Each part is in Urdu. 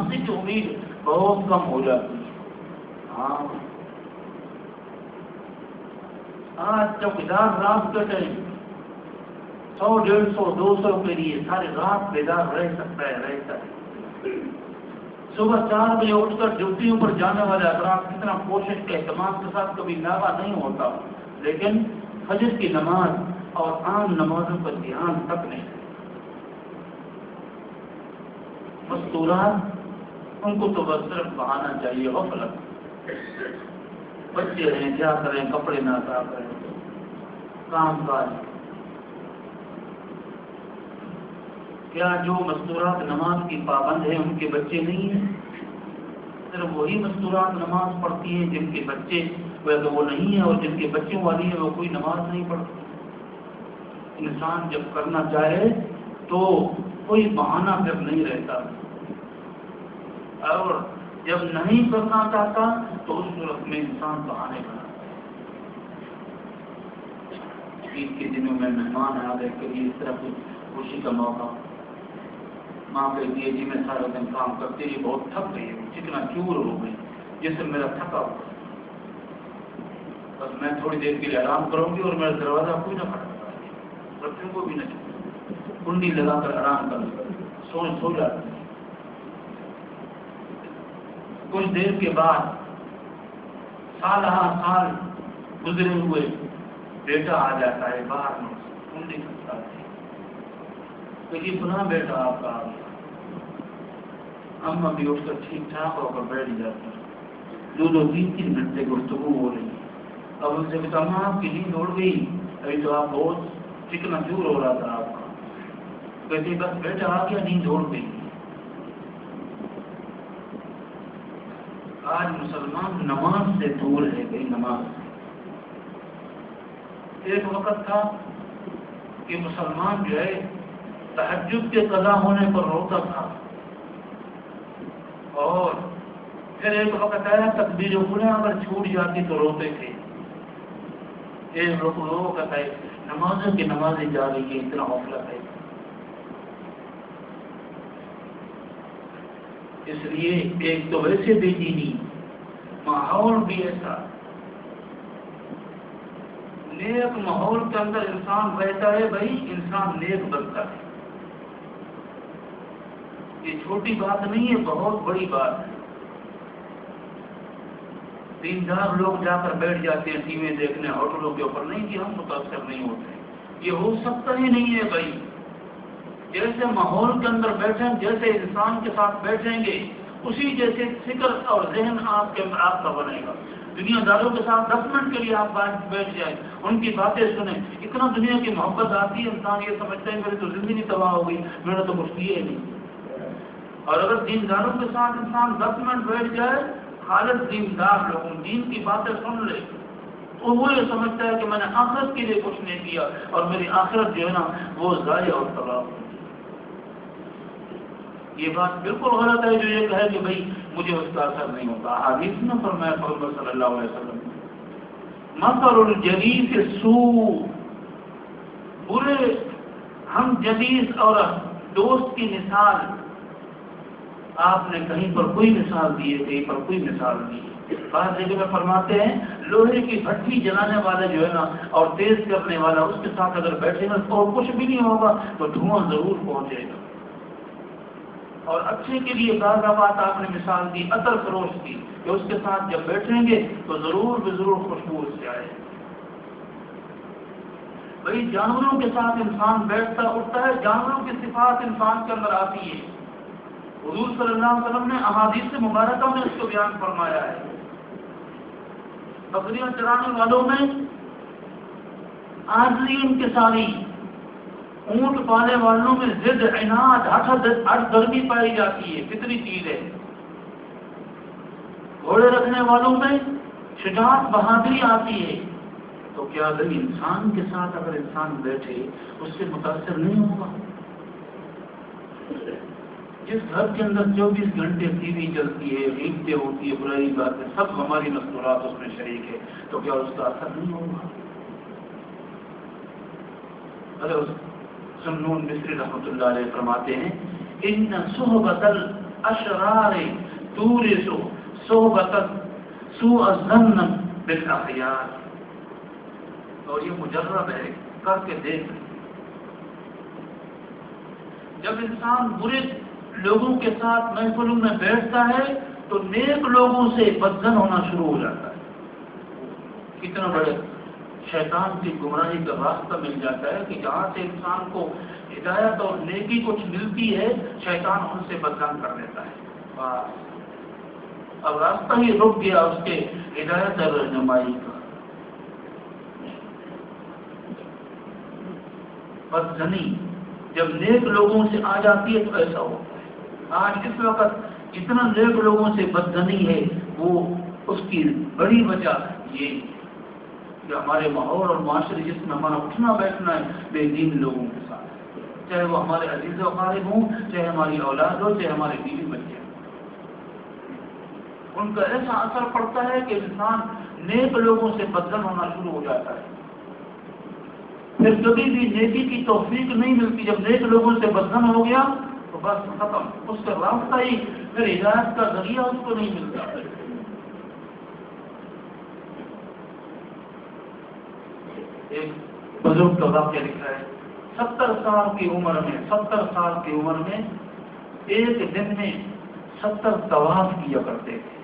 منافع کی امید بہت کم ہو جاتی ہے۔ ہاں آج چوکیدار رات کے ٹائم 100، 150، 200 کے لیے ساری رات بیدار رہ سکتا ہے، رہتا ہے۔ صبح 4 بجے اٹھ کر ڈیوٹیوں پر جانے والے حضرات کتنا کوشش کے اہتمام کے ساتھ کبھی لاغا نہیں ہوتا، لیکن فجر کی نماز اور عام نمازوں پر دھیان تک نہیں۔ مستورات ان کو تو بس صرف بہانا چاہیے، غفلت، بچے ہیں کیا کریں، کپڑے نہ صاف کریں، کام کاج۔ کیا جو مستورات نماز کی پابند ہیں ان کے بچے نہیں ہیں؟ صرف وہی مستورات نماز پڑھتی ہیں جن کے بچے تو وہ نہیں ہیں، اور جن کے بچوں والی ہیں وہ کوئی نماز نہیں پڑھتی۔ انسان جب کرنا چاہے تو کوئی بہانہ پھر نہیں رہتا، اور جب نہیں کرنا چاہتا تو اس صورت میں انسان بہانے بناتا ہے۔ عید کے دنوں میں مہمان آ گئے، کبھی اس طرح خوشی کا موقع، ماں کہتی ہے جی میں سارا دن کام کرتی رہی، بہت تھک گئی ہوں، چکنا چور ہو گئی، جسم میرا تھکا ہوا، بس میں تھوڑی دیر کے لیے آرام کروں گی، اور میرا دروازہ کوئی نہ کھٹکھٹائے، بچوں کو بھی نہ چھوڑے، کنڈی لگا کر آرام کر سو جاتی۔ کچھ دیر کے بعد سال گزرے ہوئے بیٹا آ جاتا ہے باہر میں، کنڈی کھٹکھٹاتی ہے کہ یہ فلاں بیٹا آپ کا آ گیا۔ اما بھی اٹھ کر ٹھیک ٹھاک ہو کر بیٹھ جاتی ہے، 2-3 گھنٹے گفتگو ہو رہی ہے۔ اب ان سے کہتا ہوں آپ کی نیند اڑ گئی، ابھی تو آپ بہت چکنا چور ہو رہا تھا آپ کا۔ کہتے بس بیٹا آ گیا، نیند اڑ گئی۔ آج مسلمان نماز سے دور ہے گئی، نماز سے۔ ایک وقت تھا کہ مسلمان جو ہے تہجد کے قضا ہونے پر روتا تھا، اور پھر ایک وقت آیا تکبیر اولیٰ اگر چھوٹ جاتی تو روتے تھے۔ ایک لوگوں کا ہے نمازوں کی نمازیں جا رہی ہے، اتنا غفلت ہے۔ اس لیے ایک تو ویسے بے دینی، ماحول بھی ایسا، نیک ماحول کے اندر انسان رہتا ہے بھائی، انسان نیک بنتا ہے۔ یہ چھوٹی بات نہیں ہے، بہت بڑی بات ہے۔ دیندار لوگ جا کر بیٹھ جاتے ہیں ٹی وی دیکھنے ہوٹلوں کے اوپر، نہیں کہ ہم متاثر نہیں ہوتے، یہ ہو سکتا ہی نہیں ہے بھائی۔ جیسے ماحول کے اندر بیٹھیں، جیسے انسان کے ساتھ بیٹھیں گے، اسی جیسے فکر اور ذہن آپ کا بنے گا۔ دنیا داروں کے ساتھ 10 منٹ کے لیے آپ بیٹھ جائیں، ان کی باتیں سنیں، اتنا دنیا کی محبت آتی ہے، انسان یہ سمجھتا ہے میری تو زندگی تباہ ہو گئی، میں نے تو کچھ کیا ہی نہیں۔ اور اگر دینداروں کے ساتھ انسان 10 منٹ بیٹھ جائے، خالص دیندار لوگوں دین کی باتیں سن لے، تو وہ یہ سمجھتا ہے کہ میں نے آخرت کے لیے کچھ نہیں کیا، اور میری آخرت جو ہے نا وہ ضائع اور تباہ ہو۔ یہ بات بالکل غلط ہے جو یہ کہے کہ بھائی مجھے اس کا اثر نہیں ہوتا۔ حدیث میں فرمایا محمد صلی اللہ علیہ وسلم، مثل الجلیس السوء، برے ہم جلیس اور دوست کی مثال، آپ نے کہیں پر کوئی مثال دی ہے، کہیں پر کوئی مثال دی ہے۔ بعض جگہ میں فرماتے ہیں لوہے کی بھٹی جلانے والا جو ہے نا اور تیز کرنے والا، اس کے ساتھ اگر بیٹھے گا تو کچھ بھی نہیں ہوگا، تو دھواں ضرور پہنچے گا۔ اور اچھے کے لیے بعض بات آپ نے مثال دی عطر فروش کی، کہ اس کے ساتھ جب بیٹھیں گے تو ضرور بضرور خوشبو اس سے آئے۔ بھائی جانوروں کے ساتھ انسان بیٹھتا اٹھتا ہے، جانوروں کی صفات انسان کے اندر آتی ہے۔ حضور صلی اللہ علیہ وسلم نے احادیث مبارکہ میں اس کو بیان فرمایا ہے۔ بکریاں چرانے والوں میں عاجزی انکساری، اونٹ پالنے والوں میں ضد، عناد، ہٹ درمی پائی جاتی ہے، فطری چیز ہے۔ گھوڑے رکھنے والوں میں شجاعت، بہادری آتی ہے۔ تو کیا اگر انسان کے ساتھ اگر انسان بیٹھے اس سے متاثر نہیں ہوگا؟ جس گھر کے اندر 24 گھنٹے ٹی وی چلتی ہے، غیبتیں ہوتی ہے، برائی باتیں، سب ہماری مستورات اس میں شریک ہے، تو کیا اس کا اثر نہیں ہوگا؟ ارے سنون مصری رحمۃ اللہ علیہ فرماتے ہیں ان صحبت الاشرار تورث صحبت سوء الظن بالاخیار. اور یہ مجرب ہے، کر کے دیکھ. جب انسان برے لوگوں کے ساتھ محفلوں میں بیٹھتا ہے تو نیک لوگوں سے بدظن ہونا شروع ہو جاتا ہے. کتنا بڑے شیطان کی گمراہی کا راستہ مل جاتا ہے کہ جہاں سے انسان کو ہدایت اور نیکی کچھ ملتی ہے، شیطان ان سے بدظن کر دیتا ہے. بس اب راستہ ہی رک گیا اس کے ہدایت اور رہنمائی کا. بدظنی جب نیک لوگوں سے آ جاتی ہے تو ایسا ہوتا ہے. آج اس وقت جتنا نیک لوگوں سے بدظنی ہے، وہ اس کی بڑی وجہ یہ کہ ہمارے ماحول اور معاشرے جس میں ہمارا اٹھنا بیٹھنا ہے بے دین لوگوں کے ساتھ، چاہے وہ ہمارے عزیز و اقارب ہوں، چاہے ہماری اولاد ہو، چاہے ہمارے بیوی بچے ہوں. ان کا ایسا اثر پڑتا ہے کہ انسان نیک لوگوں سے بدظن ہونا شروع ہو جاتا ہے. پھر کبھی بھی نیکی کی توفیق نہیں ملتی. جب نیک لوگوں سے بدظن ہو گیا تو بس ختم. اس کا راستہ ہی پھر ہدایت کا ذریعہ اس کو نہیں ملتا. ایک بزرگ کا واقعہ لکھا ہے. 70 سال کی عمر میں ایک دن میں 70 طواف کیا کرتے تھے.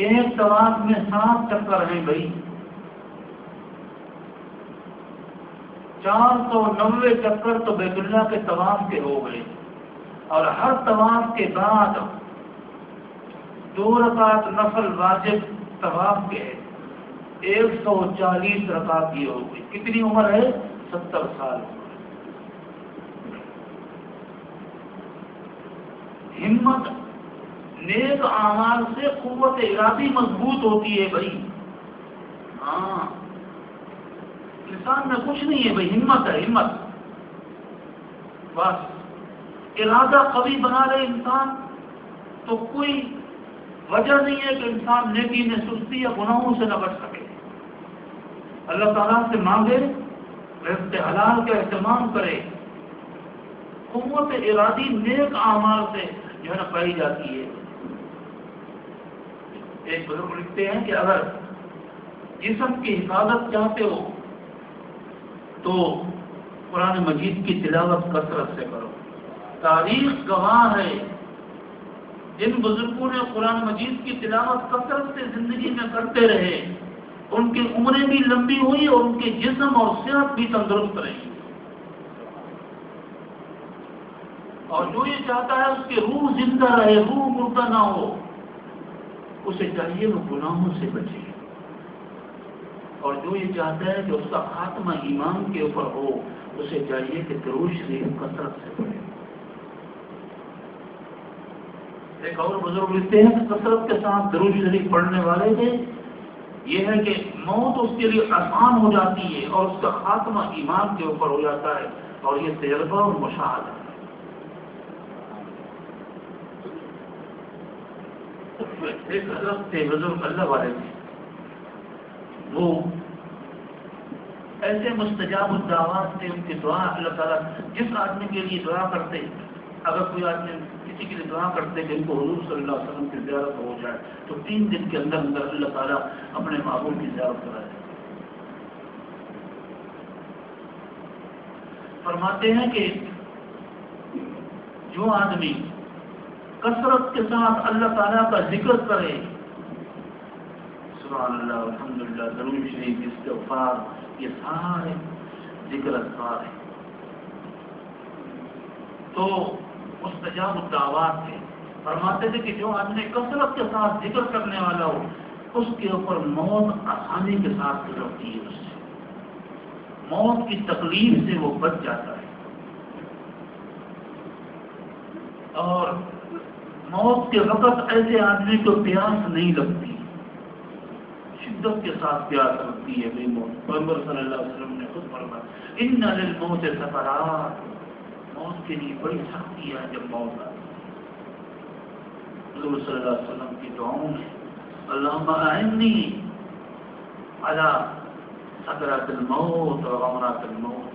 ایک طواف میں 7 چکر ہیں بھائی. 490 چکر تو بیت اللہ کے طواف کے ہو گئے. اور ہر طواف کے بعد 2 رکعت نفل واجب طواف کے 140 رکعت کی ہو گئی. کتنی عمر ہے؟ 70 سال. ہمت نیک اعمال سے قوت ارادی مضبوط ہوتی ہے بھائی. ہاں، انسان میں کچھ نہیں ہے بھائی، ہمت ہے. ہمت بس ارادہ قوی بنا لے انسان تو کوئی وجہ نہیں ہے کہ انسان نیکی میں سستی یا گناہوں سے نہ بچ سکے. اللہ تعالیٰ سے مانگے، رزق حلال کا اہتمام کرے. قوت ارادی نیک اعمال سے جو ہے نا پائی جاتی ہے. ایک بزرگ لکھتے ہیں کہ اگر جسم کی حفاظت چاہتے ہو تو قرآن مجید کی تلاوت کثرت سے کرو. تاریخ گواہ ہے، جن بزرگوں نے قرآن مجید کی تلاوت کثرت سے زندگی میں کرتے رہے، ان کی عمریں بھی لمبی ہوئی اور ان کے جسم اور صحت بھی تندرست رہی. اور جو یہ چاہتا ہے اس کی روح زندہ رہے، روح مردہ نہ ہو، اسے چاہیے وہ گناہوں سے بچے. اور جو یہ چاہتا ہے کہ اس کا خاتمہ ایمان کے اوپر ہو، اسے چاہیے کہ درود شریف کثرت سے پڑھے. ایک اور بزرگ لکھتے ہیں کہ کثرت کے ساتھ درود شریف پڑھنے والے کے یہ ہے کہ موت اس کے لیے آسان ہو جاتی ہے اور اس کا خاتمہ ایمان کے اوپر ہو جاتا ہے. اور یہ تجربہ اور مشاہدہ ہے. ایک حضرت تھے، بزرگ اللہ والے تھے، وہ ایسے مستجاب الدعوات تھے. ان کی دعا اللہ تعالیٰ جس آدمی کے لیے دعا کرتے، اگر کوئی آدمی کسی کے لیے دعا کرتے کہ ان کو حضور صلی اللہ علیہ وسلم کی زیارت ہو جائے تو 3 دن کے اندر اندر اللہ تعالیٰ اپنے محبوب کی زیارت کرائے. فرماتے ہیں کہ جو آدمی کثرت کے ساتھ اللہ تعالیٰ کا ذکر کرے، سبحان اللہ، الحمدللہ، درود شریف، استغفار، یہ سارے ذکر اذکار ہیں، تو مستجاب الدعوات تھے. فرماتے تھے کہ جو آدمی کثرت کے ساتھ ذکر کرنے والا ہو، اس کے اوپر موت آسانی کے ساتھ گزرتی ہے. اس سے موت کی تکلیف سے وہ بچ جاتا ہے. اور موت کے وقت ایسے آدمی کو پیاس نہیں لگتی، شدت کے ساتھ پیاس لگتی ہے بے موت. پیغمبر صلی اللہ علیہ وسلم نے خود فرمایا ان للموت سکرات، موت کے لیے بڑی سختی ہے جب موت آتی. حضور صلی اللہ علیہ وسلم کی دعاؤں میں اللہم اعنی علی سکرات الموت و غمرات الموت.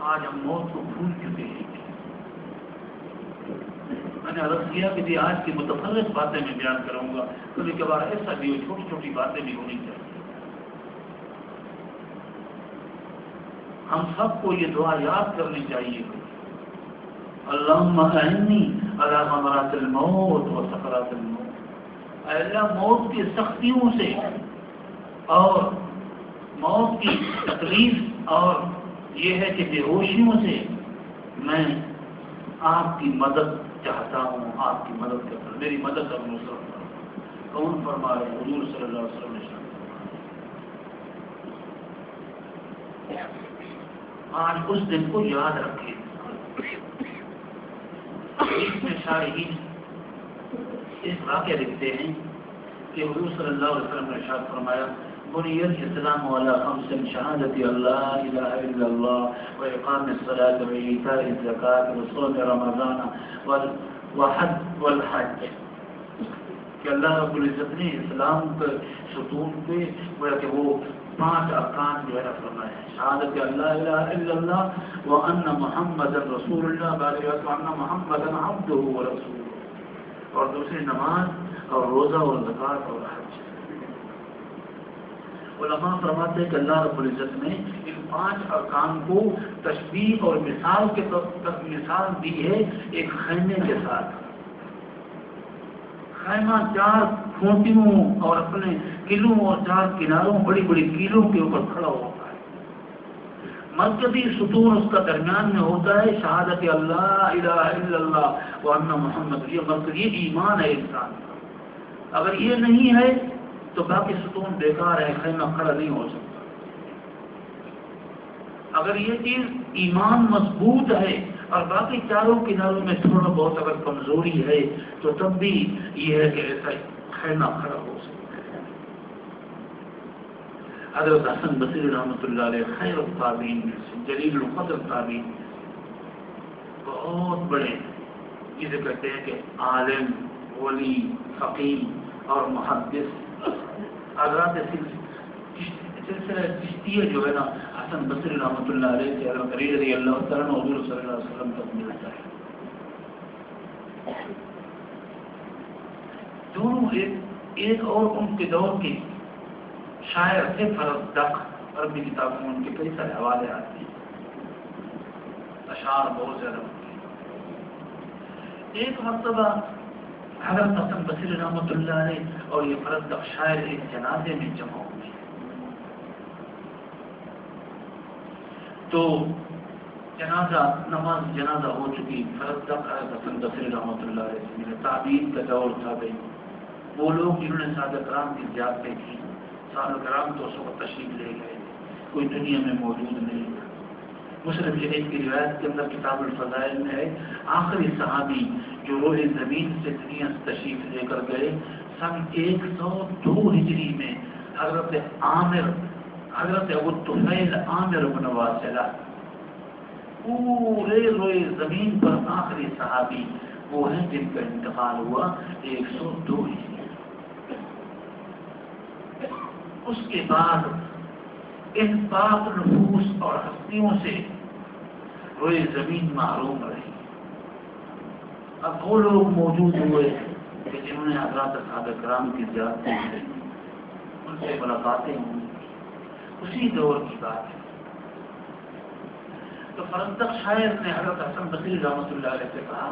آج ہم موت کو بھول چکے ہیں. نے عرض کیا کہ جی آج کی متفرق باتیں میں بیان کروں گا، کبھی کبھار ایسا بھی ہو چھوٹی چھوٹی باتیں بھی ہونی چاہیے۔ ہم سب کو یہ دعا یاد کرنی چاہیے، اللہم اعنی علی غمرات الموت و سکرات الموت، اے اللہ موت کی سختیوں سے اور موت کی تکلیف اور یہ ہے کہ بے ہوشیوں سے میں آپ کی مدد چاہتا ہوں، آپ کی مدد کرتا ہوں، میری مدد اور نصرت کرو۔ کون فرما رہے؟ حضور صلی اللہ علیہ وسلم نے آج اس دن کو یاد رکھے۔ اس میں شارحین اس واقعہ لکھتے ہیں کہ حضور صلی اللہ علیہ وسلم نے ارشاد فرمایا بني الاسلام على خمس شهادة ان لا اله الا الله واقام الصلاة وايتاء الزكاة وصوم رمضان والحج کہ اللہ رب العزت نے اسلام کے ستون پہ گویا کہ وہ 5 ارکان جو ہے فرمائے ہیں، شہادت اللہ الہ الا اللہ وان محمد رسول اللہ وان محمد عبدہ ورسولہ، اور دوسری نماز اور روزہ اور زکوٰۃ اور حج۔ علماء فرماتے ہیں کہ اللہ رب العزت نے ان 5 ارکان کو تشبیہ اور مثال کے مثال دی ہے ایک خیمے کے ساتھ۔ خیمہ 4 کھوٹیوں اور اپنے قلعوں اور 4 کناروں بڑی بڑی کیلوں کے اوپر کھڑا ہوتا ہے، مرکزی ستون اس کا درمیان میں ہوتا ہے شہادت اللہ الہ الا اللہ وان محمد، یہ مرکز، یہ ایمان ہے انسان کا۔ اگر یہ نہیں ہے تو باقی ستون بیکار ہے، خیمہ کھڑا نہیں ہو سکتا۔ اگر یہ چیز ایمان مضبوط ہے اور باقی چاروں کناروں میں تھوڑا بہت اگر کمزوری ہے تو تب بھی یہ ہے کہ ایسا خیمہ کھڑا ہو سکتا ہے۔ حضرت حسن بصری رحمۃ اللہ علیہ خیر التابعین میں سے، جلیل القدر تابعین، بہت بڑے، جسے کہتے ہیں کہ عالم، ولی، فقیہ اور محدث، حضرات سلسلہ چشتیہ جو ہے نا حسن بصری رحمۃ اللہ علیہ سے حضرت علی رضی اللہ تعالیٰ عنہ حضور صلی اللہ علیہ وسلم تک ملتا ہے۔ دونوں ایک اور ان کے دور کے شاعر تھے فرزدق، عربی کتابوں میں ان کے کئی سارے حوالے آتے ہیں، اشعار بہت زیادہ ہوتے ہیں۔ ایک مرتبہ حضرت حسن بصری رحمۃ اللہ علیہ اور یہ فرزدق شاعر ایک جنازے میں جمع ہوئے، تو نماز جنازہ ہو چکی، فرزدق حضرت حسن بصری رحمۃ اللہ علیہ سے ملے، تعبیر کا دور تھا بھائی، وہ لوگ جنہوں نے صحابہ کرام کی زیارتیں کی، صحابہ کرام تو اس وقت تشریف لے گئے، کوئی دنیا میں موجود نہیں تھا۔ مسلم شریف کی روایت کے اندر کتاب الفضائل میں ہے آخری صحابی جو روح زمین سے دنیا سے تشریف لے کر گئے سن 102 ہجری میں، حضرت ابو الطفیل عامر بن واصلہ، پورے روئے زمین پر آخری صحابی وہ ہیں جن کا انتقال ہوا 102 ہجری۔ اس کے بعد ان پاک نفوس اور ہستیوں سے روئے زمین محروم رہی۔ اب وہ لوگ موجود ہوئے کہ جنہوں نے حضرات صحابہ کرام کی زیارتیں کی، ان سے ملاقاتیں ہوئی، اسی دور کی بات ہے۔ تو فرزدق شاعر نے حضرت حسن بصری رحمۃ اللہ علیہ سے کہا